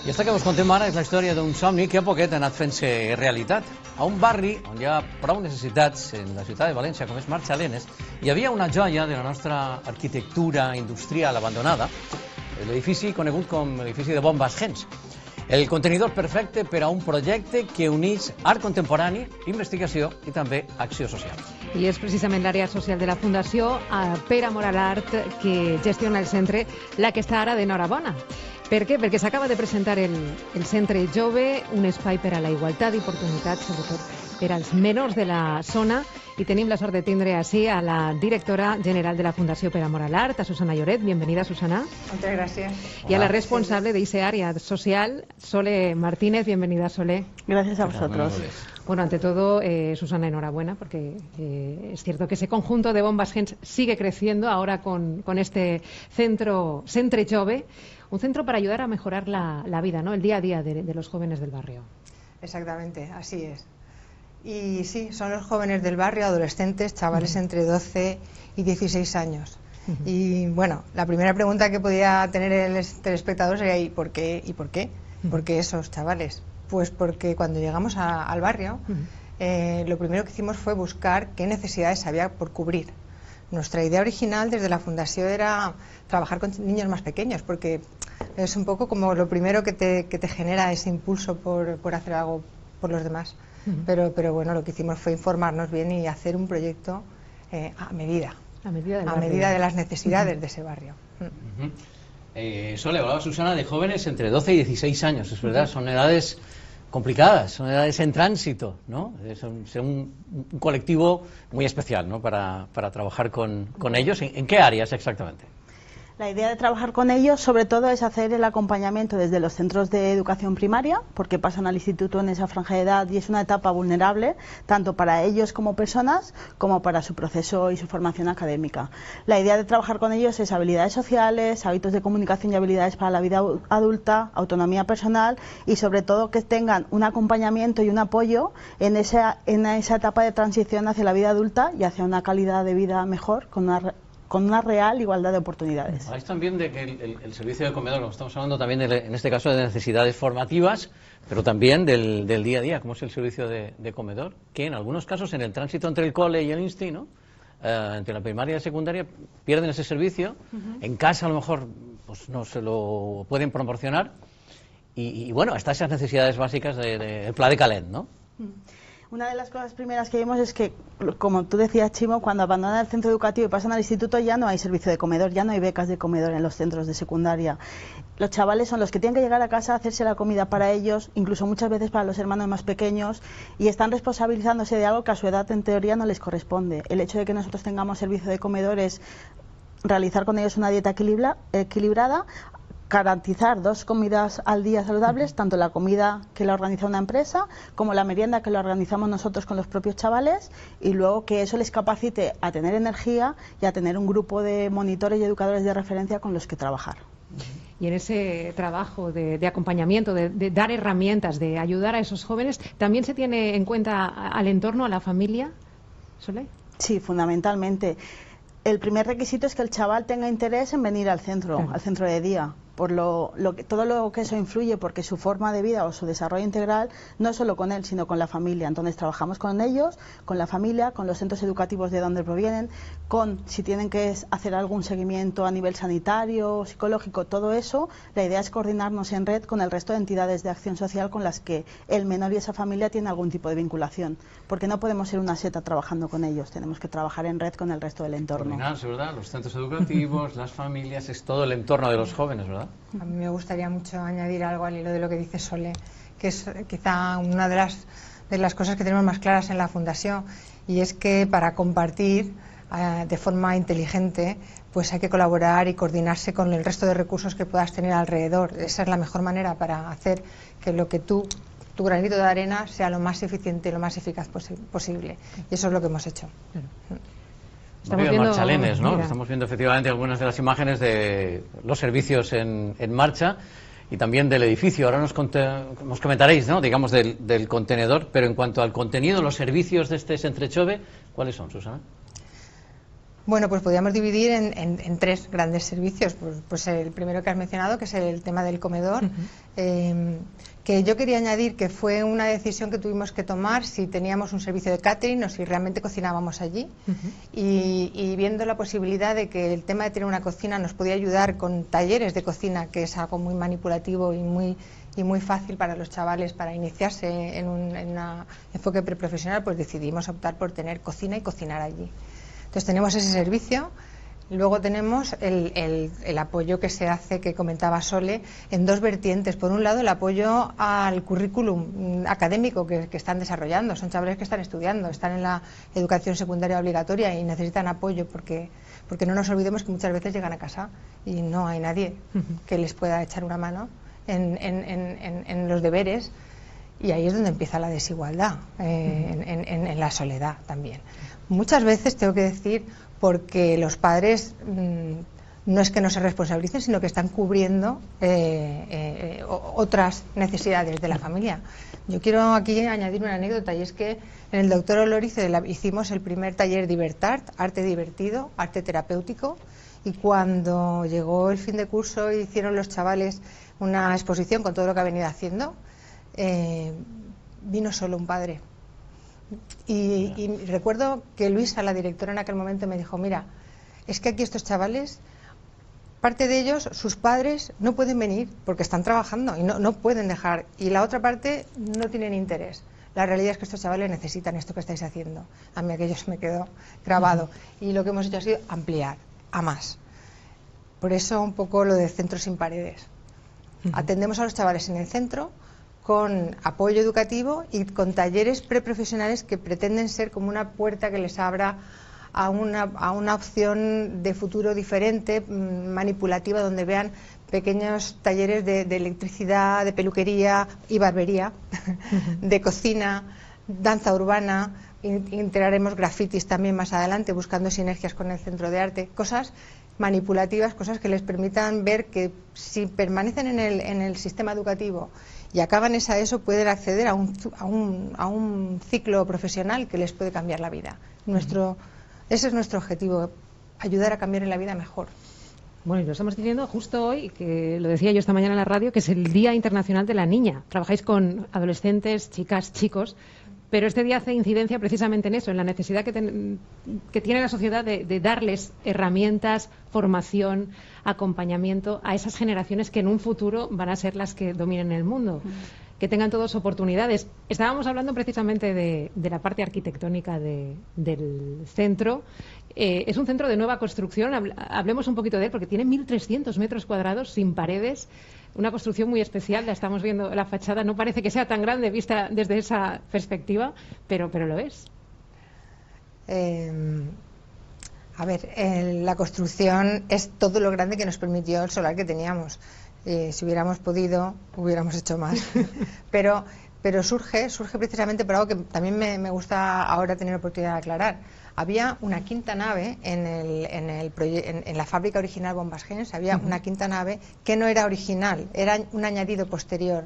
I esta que us contem ara és la història d'un somni que a poquet ha anat fent-se realitat. A un barri on hi ha prou necessitats, en la ciutat de València, com és Marxalenes, hi havia una joia de la nostra arquitectura industrial abandonada, l'edifici conegut com l'edifici de Bombas Gens. El contenidor perfecte per a un projecte que unís art contemporani, investigació i també acció social. I és precisament l'àrea social de la Fundació Pere Moral Art que gestiona el centre la que està ara d'enhorabona. Per què? Perquè s'acaba de presentar el Centre Jove, un espai per a la igualtat d'oportunitats, sobretot per als menors de la zona, i tenim la sort de tindre així a la directora general de la Fundació Pere Moral Art, a Susana Lloret. Bienvenida, Susana. Muchas gracias. Y a la responsable de ese área social, Sole Martínez. Bienvenida, Sole. Gracias a vosotros. Bueno, ante todo, Susana, enhorabuena, porque es cierto que ese conjunto de Bombas Gens sigue creciendo ahora con este Centre Jove, un centro para ayudar a mejorar la vida, ¿no? El día a día de los jóvenes del barrio. Exactamente, así es. Y sí, son los jóvenes del barrio, adolescentes, chavales entre 12 y 16 años. Y bueno, la primera pregunta que podía tener el telespectador sería ¿y por qué? ¿Y por qué? ¿Por qué esos chavales? Pues porque cuando llegamos al barrio, lo primero que hicimos fue buscar qué necesidades había por cubrir. Nuestra idea original desde la Fundación era trabajar con niños más pequeños, porque es un poco como lo primero que te genera ese impulso por hacer algo por los demás. Pero bueno, lo que hicimos fue informarnos bien y hacer un proyecto a medida de las necesidades de ese barrio. Sole, hablaba Susana de jóvenes entre 12 y 16 años, es verdad, son edades complicadas, son edades en tránsito, ¿no? Es un colectivo muy especial, ¿no? Para trabajar con ellos. ¿En qué áreas exactamente? La idea de trabajar con ellos sobre todo es hacer el acompañamiento desde los centros de educación primaria, porque pasan al instituto en esa franja de edad y es una etapa vulnerable tanto para ellos como personas como para su proceso y su formación académica. La idea de trabajar con ellos es habilidades sociales, hábitos de comunicación y habilidades para la vida adulta, autonomía personal y sobre todo que tengan un acompañamiento y un apoyo en esa etapa de transición hacia la vida adulta y hacia una calidad de vida mejor con una real igualdad de oportunidades. Habláis también de que el servicio de comedor, como estamos hablando también en este caso de necesidades formativas, pero también del día a día, como es el servicio de comedor, que en algunos casos en el tránsito entre el cole y el insti, ¿no? Entre la primaria y la secundaria, pierden ese servicio, en casa a lo mejor pues no se lo pueden proporcionar, y bueno, hasta esas necesidades básicas del Pla de Calent, ¿no? Una de las cosas primeras que vimos es que, como tú decías, Chimo, cuando abandonan el centro educativo y pasan al instituto ya no hay servicio de comedor, ya no hay becas de comedor en los centros de secundaria. Los chavales son los que tienen que llegar a casa a hacerse la comida para ellos, incluso muchas veces para los hermanos más pequeños, y están responsabilizándose de algo que a su edad en teoría no les corresponde. El hecho de que nosotros tengamos servicio de comedor es realizar con ellos una dieta equilibrada, garantizar 2 comidas al día saludables, tanto la comida que la organiza una empresa como la merienda que la organizamos nosotros con los propios chavales, y luego que eso les capacite a tener energía y a tener un grupo de monitores y educadores de referencia con los que trabajar. Y en ese trabajo de acompañamiento, de dar herramientas, de ayudar a esos jóvenes, ¿también se tiene en cuenta al entorno, a la familia, Sole? Sí, fundamentalmente. El primer requisito es que el chaval tenga interés en venir al centro de día, por todo lo que eso influye, porque su forma de vida o su desarrollo integral no es solo con él, sino con la familia. Entonces trabajamos con ellos, con la familia, con los centros educativos de donde provienen, con si tienen que hacer algún seguimiento a nivel sanitario, psicológico, todo eso. La idea es coordinarnos en red con el resto de entidades de acción social con las que el menor y esa familia tienen algún tipo de vinculación, porque no podemos ser una seta trabajando con ellos, tenemos que trabajar en red con el resto del entorno. Coordinarse, ¿verdad? Los centros educativos, las familias, es todo el entorno de los jóvenes, ¿verdad? A mí me gustaría mucho añadir algo al hilo de lo que dice Sole, que es quizá una de las cosas que tenemos más claras en la Fundación, y es que para compartir de forma inteligente pues hay que colaborar y coordinarse con el resto de recursos que puedas tener alrededor. Esa es la mejor manera para hacer que lo que tu granito de arena sea lo más eficiente y lo más eficaz posible, y eso es lo que hemos hecho. Estamos viendo Marxalenes, ¿no? Estamos viendo efectivamente algunas de las imágenes de los servicios en marcha y también del edificio. Ahora nos comentaréis, ¿no? Digamos del contenedor, pero en cuanto al contenido, los servicios de este Centre Jove, ¿cuáles son, Susana? Bueno, pues podríamos dividir en tres grandes servicios. Pues el primero que has mencionado, que es el tema del comedor, que yo quería añadir que fue una decisión que tuvimos que tomar si teníamos un servicio de catering o si realmente cocinábamos allí. Y viendo la posibilidad de que el tema de tener una cocina nos podía ayudar con talleres de cocina, que es algo muy manipulativo y muy fácil para los chavales para iniciarse en un enfoque preprofesional, pues decidimos optar por tener cocina y cocinar allí. Entonces tenemos ese servicio. Luego tenemos el apoyo que se hace, que comentaba Sole, en dos vertientes. Por un lado, el apoyo al currículum académico que están desarrollando. Son chavales que están estudiando, están en la educación secundaria obligatoria y necesitan apoyo porque no nos olvidemos que muchas veces llegan a casa y no hay nadie que les pueda echar una mano en los deberes. Y ahí es donde empieza la desigualdad, en la soledad también. Muchas veces, tengo que decir, porque los padres no es que no se responsabilicen, sino que están cubriendo otras necesidades de la familia. Yo quiero aquí añadir una anécdota, y es que en el doctor Oloriz hicimos el primer taller Divertart, arte divertido, arte terapéutico, y cuando llegó el fin de curso hicieron los chavales una exposición con todo lo que ha venido haciendo. Vino solo un padre. Y recuerdo que Luisa, la directora en aquel momento, me dijo: mira, es que aquí estos chavales, parte de ellos, sus padres no pueden venir porque están trabajando y no pueden dejar, y la otra parte no tienen interés. La realidad es que estos chavales necesitan esto que estáis haciendo. A mí aquello se me quedó grabado. Y lo que hemos hecho ha sido ampliar a más. Por eso un poco lo de Centros sin Paredes. Atendemos a los chavales en el centro con apoyo educativo y con talleres preprofesionales que pretenden ser como una puerta que les abra a una opción de futuro diferente, manipulativa, donde vean pequeños talleres de electricidad, de peluquería y barbería, de cocina, danza urbana. Integraremos grafitis también más adelante, buscando sinergias con el centro de arte, cosas manipulativas, cosas que les permitan ver que si permanecen en el sistema educativo y acaban ESO, pueden acceder a un ciclo profesional que les puede cambiar la vida. Ese es nuestro objetivo, ayudar a cambiar en la vida mejor. Bueno, y lo estamos diciendo justo hoy, que lo decía yo esta mañana en la radio, que es el Día Internacional de la Niña. Trabajáis con adolescentes, chicas, chicos, pero este día hace incidencia precisamente en eso, en la necesidad que tiene la sociedad de darles herramientas, formación, acompañamiento a esas generaciones que en un futuro van a ser las que dominen el mundo. Que tengan todas oportunidades. Estábamos hablando precisamente de la parte arquitectónica del centro. Es un centro de nueva construcción. Hablemos un poquito de él, porque tiene 1.300 metros cuadrados sin paredes. Una construcción muy especial. La estamos viendo, la fachada no parece que sea tan grande vista desde esa perspectiva, pero lo es. La construcción es todo lo grande que nos permitió el solar que teníamos. Si hubiéramos podido, hubiéramos hecho más. pero surge precisamente por algo que también me gusta ahora tener oportunidad de aclarar. Había una quinta nave en la fábrica original Bombas Gens, había una quinta nave que no era original, era un añadido posterior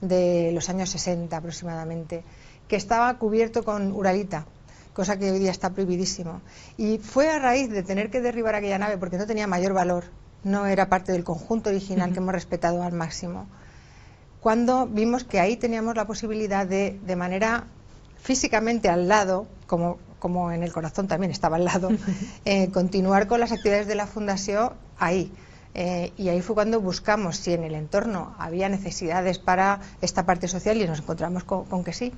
de los años 60 aproximadamente, que estaba cubierto con uralita, cosa que hoy día está prohibidísimo. Y fue a raíz de tener que derribar aquella nave porque no tenía mayor valor, no era parte del conjunto original que hemos respetado al máximo, cuando vimos que ahí teníamos la posibilidad de manera físicamente al lado, como en el corazón también estaba al lado, continuar con las actividades de la Fundación ahí. Y ahí fue cuando buscamos si en el entorno había necesidades para esta parte social, y nos encontramos con que sí.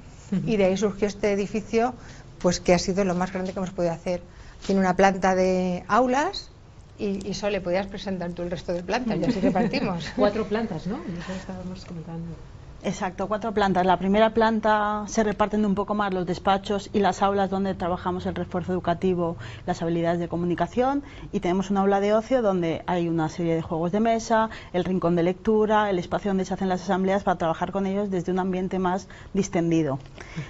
Y de ahí surgió este edificio, pues que ha sido lo más grande que hemos podido hacer. Tiene una planta de aulas. Y Sole, podías presentar tú el resto de plantas, y así repartimos. 4 plantas, ¿no? Eso estábamos comentando. Exacto, 4 plantas. La primera planta se reparten un poco más los despachos y las aulas donde trabajamos el refuerzo educativo, las habilidades de comunicación, y tenemos un aula de ocio donde hay una serie de juegos de mesa, el rincón de lectura, el espacio donde se hacen las asambleas para trabajar con ellos desde un ambiente más distendido.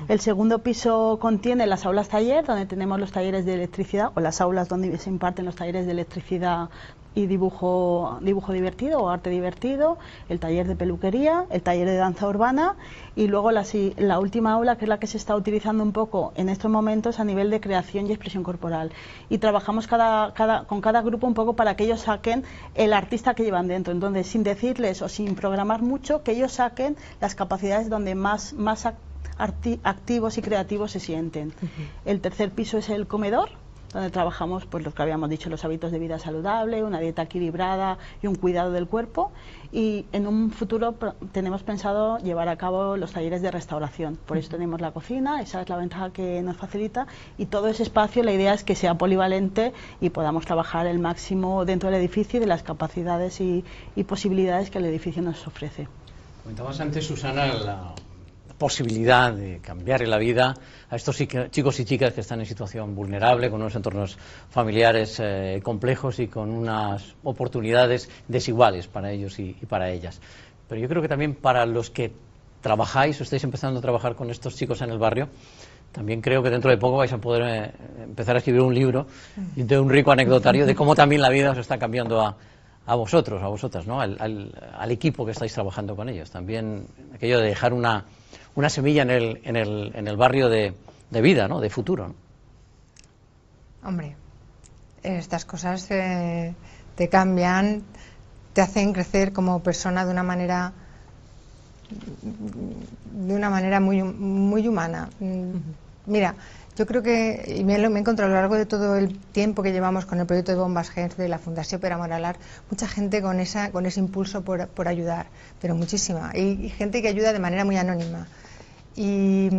El segundo piso contiene las aulas taller, donde tenemos los talleres de electricidad, o las aulas donde se imparten los talleres de electricidad y dibujo divertido o arte divertido, el taller de peluquería, el taller de danza urbana y luego la última aula, que es la que se está utilizando un poco en estos momentos a nivel de creación y expresión corporal. Y trabajamos con cada grupo un poco para que ellos saquen el artista que llevan dentro. Entonces, sin decirles o sin programar mucho, que ellos saquen las capacidades donde más activos y creativos se sienten. El tercer piso es el comedor, donde trabajamos pues lo que habíamos dicho, los hábitos de vida saludable, una dieta equilibrada y un cuidado del cuerpo, y en un futuro tenemos pensado llevar a cabo los talleres de restauración. Por eso tenemos la cocina, esa es la ventaja que nos facilita, y todo ese espacio la idea es que sea polivalente y podamos trabajar el máximo dentro del edificio y de las capacidades y posibilidades que el edificio nos ofrece. Comentabas antes, Susana, la posibilidad de cambiar la vida a estos chicos y chicas que están en situación vulnerable, con unos entornos familiares complejos y con unas oportunidades desiguales para ellos y para ellas. Pero yo creo que también para los que trabajáis o estáis empezando a trabajar con estos chicos en el barrio, también creo que dentro de poco vais a poder empezar a escribir un libro de un rico anecdotario de cómo también la vida os está cambiando a vosotros, a vosotras, ¿no? al equipo que estáis trabajando con ellos. También aquello de dejar una semilla en el barrio de vida, ¿no? De futuro, ¿no? Hombre, estas cosas te cambian, te hacen crecer como persona de una manera muy, muy humana. Mira, yo creo que, y me he encontrado a lo largo de todo el tiempo que llevamos con el proyecto de Bombas Gens de la Fundación Pere Mora Lart, mucha gente con ese impulso por ayudar, pero muchísima, y gente que ayuda de manera muy anónima. Y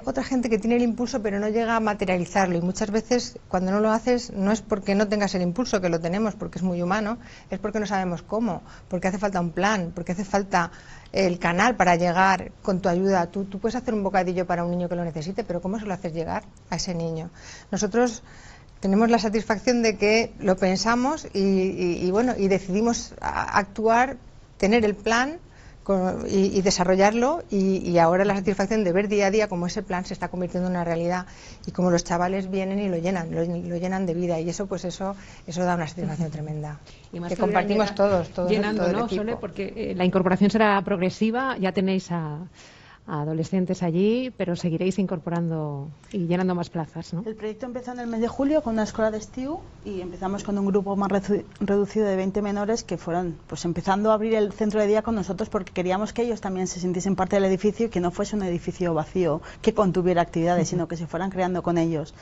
otra gente que tiene el impulso pero no llega a materializarlo, y muchas veces cuando no lo haces no es porque no tengas el impulso, que lo tenemos porque es muy humano, es porque no sabemos cómo, porque hace falta un plan, porque hace falta el canal para llegar con tu ayuda. Tú puedes hacer un bocadillo para un niño que lo necesite, pero ¿cómo se lo haces llegar a ese niño? Nosotros tenemos la satisfacción de que lo pensamos y decidimos actuar, tener el plan y desarrollarlo, y ahora la satisfacción de ver día a día cómo ese plan se está convirtiendo en una realidad y cómo los chavales vienen y lo llenan de vida, y eso da una satisfacción tremenda, y más que compartimos todos llenando, todo el ¿no, equipo. Sole? Porque la incorporación será progresiva, ya tenéis a adolescentes allí, pero seguiréis incorporando y llenando más plazas, ¿no? El proyecto empezó en el mes de julio con una escuela de estío, y empezamos con un grupo más reducido de 20 menores que fueron pues empezando a abrir el centro de día con nosotros, porque queríamos que ellos también se sintiesen parte del edificio y que no fuese un edificio vacío que contuviera actividades, sino que se fueran creando con ellos.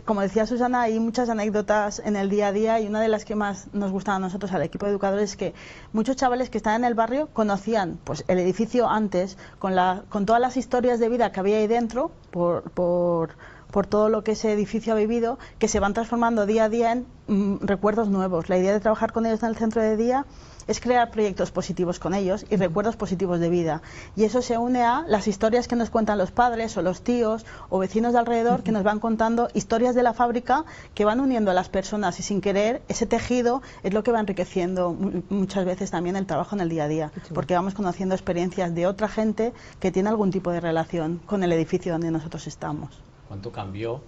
Como decía Susana, hay muchas anécdotas en el día a día, y una de las que más nos gustan a nosotros, al equipo de educadores, es que muchos chavales que están en el barrio conocían pues el edificio antes, con todas las historias de vida que había ahí dentro, por todo lo que ese edificio ha vivido, que se van transformando día a día en recuerdos nuevos. La idea de trabajar con ellos en el centro de día es crear proyectos positivos con ellos y recuerdos positivos de vida, y eso se une a las historias que nos cuentan los padres o los tíos o vecinos de alrededor, que nos van contando historias de la fábrica que van uniendo a las personas, y sin querer ese tejido es lo que va enriqueciendo muchas veces también el trabajo en el día a día, porque vamos conociendo experiencias de otra gente que tiene algún tipo de relación con el edificio donde nosotros estamos. ¿Cuánto cambió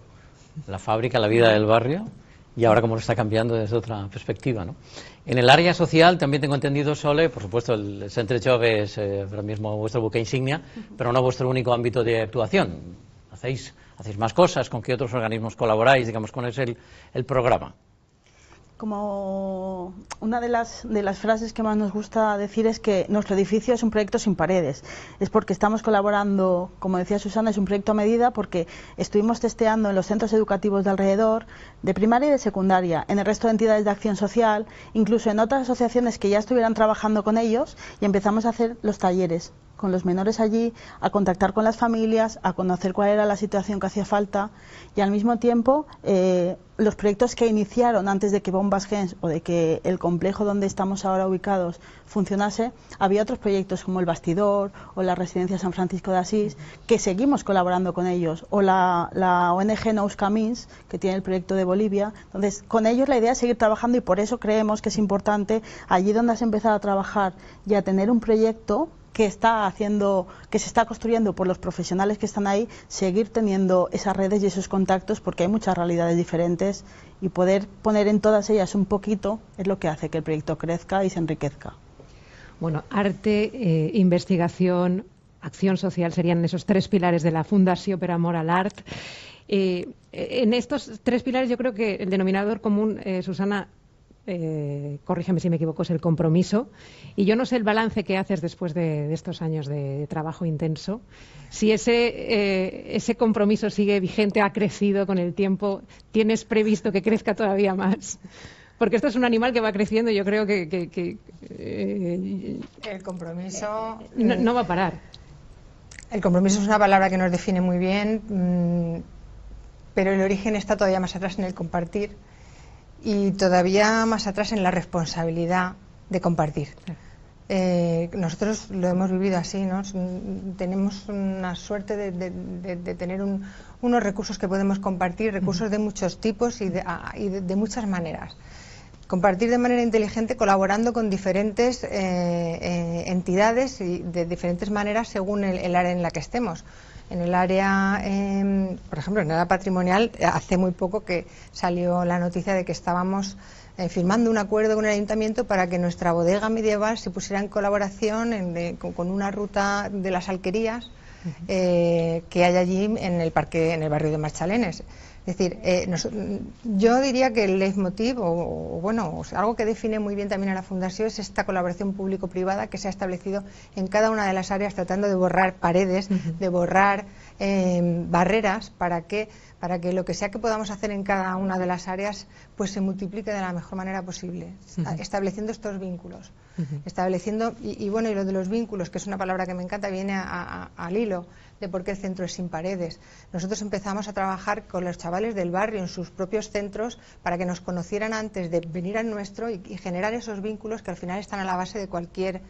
la fábrica, la vida del barrio? Y ahora cómo lo está cambiando desde otra perspectiva, ¿no? En el área social también tengo entendido, Sole, por supuesto el Centre Jove es ahora mismo vuestro buque insignia, pero no vuestro único ámbito de actuación. ¿Hacéis más cosas? ¿Con qué otros organismos colaboráis? Digamos, ¿cuál es el programa? Como una de las frases que más nos gusta decir es que nuestro edificio es un proyecto sin paredes. Es porque estamos colaborando, como decía Susana, es un proyecto a medida, porque estuvimos testeando en los centros educativos de alrededor, de primaria y de secundaria, en el resto de entidades de acción social, incluso en otras asociaciones que ya estuvieran trabajando con ellos, y empezamos a hacer los talleres con los menores allí, a contactar con las familias, a conocer cuál era la situación que hacía falta, y al mismo tiempo los proyectos que iniciaron antes de que Bombas Gens o de que el complejo donde estamos ahora ubicados funcionase, había otros proyectos como el Bastidor o la Residencia San Francisco de Asís, que seguimos colaborando con ellos, o la ONG Nous Camins, que tiene el proyecto de Bolivia. Entonces, con ellos la idea es seguir trabajando, y por eso creemos que es importante, allí donde has empezado a trabajar y a tener un proyecto, que se está construyendo por los profesionales que están ahí, seguir teniendo esas redes y esos contactos, porque hay muchas realidades diferentes y poder poner en todas ellas un poquito es lo que hace que el proyecto crezca y se enriquezca. Bueno, arte, investigación, acción social serían esos 3 pilares de la Fundació per Amor a l'Art. En estos 3 pilares yo creo que el denominador común, Susana, corrígeme si me equivoco, es el compromiso. Y yo no sé el balance que haces después de estos años de trabajo intenso. Si ese compromiso sigue vigente, ha crecido con el tiempo, ¿tienes previsto que crezca todavía más? Porque esto es un animal que va creciendo y yo creo que el compromiso no va a parar. El compromiso es una palabra que nos define muy bien, pero el origen está todavía más atrás en el compartir y todavía más atrás en la responsabilidad de compartir. Nosotros lo hemos vivido así, ¿no? Tenemos una suerte de tener unos recursos que podemos compartir, recursos de muchos tipos y de muchas maneras. Compartir de manera inteligente, colaborando con diferentes entidades y de diferentes maneras según el área en la que estemos. En el área, por ejemplo, en el área patrimonial, hace muy poco que salió la noticia de que estábamos firmando un acuerdo con el ayuntamiento para que nuestra bodega medieval se pusiera en colaboración con una ruta de las alquerías que hay allí en el barrio de Marchalenes. Es decir, yo diría que el leitmotiv, algo que define muy bien también a la Fundació es esta colaboración público-privada que se ha establecido en cada una de las áreas, tratando de borrar paredes, de borrar barreras para que lo que sea que podamos hacer en cada una de las áreas pues se multiplique de la mejor manera posible, estableciendo estos vínculos. Estableciendo, y lo de los vínculos, que es una palabra que me encanta, viene al hilo de por qué el centro es sin paredes. Nosotros empezamos a trabajar con los chavales del barrio en sus propios centros para que nos conocieran antes de venir al nuestro y generar esos vínculos que al final están a la base de cualquier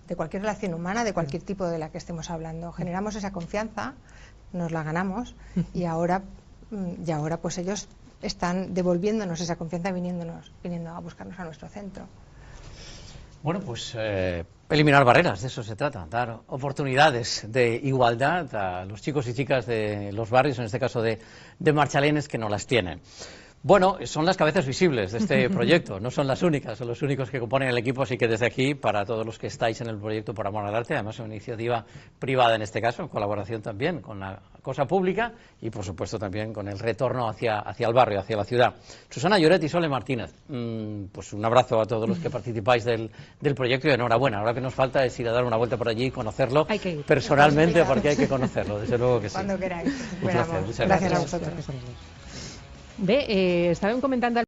relación humana, de cualquier tipo de la que estemos hablando. Generamos esa confianza, nos la ganamos y ahora pues ellos están devolviéndonos esa confianza viniendo a buscarnos a nuestro centro. Bueno, pues eliminar barreras, de eso se trata, dar oportunidades de igualdad a los chicos y chicas de los barrios, en este caso de Marchalenes, que no las tienen. Bueno, son las cabezas visibles de este proyecto, no son las únicas, son los únicos que componen el equipo, así que desde aquí, para todos los que estáis en el proyecto Por Amor al Arte, además es una iniciativa privada en este caso, en colaboración también con la cosa pública y por supuesto también con el retorno hacia el barrio, hacia la ciudad. Susana Lloret y Sole Martínez, pues un abrazo a todos los que participáis del proyecto y enhorabuena. Ahora que nos falta es ir a dar una vuelta por allí y conocerlo personalmente, porque hay que conocerlo, desde luego que sí. Cuando queráis. Un placer, muchas gracias a vosotros. Bé, estàvem comentant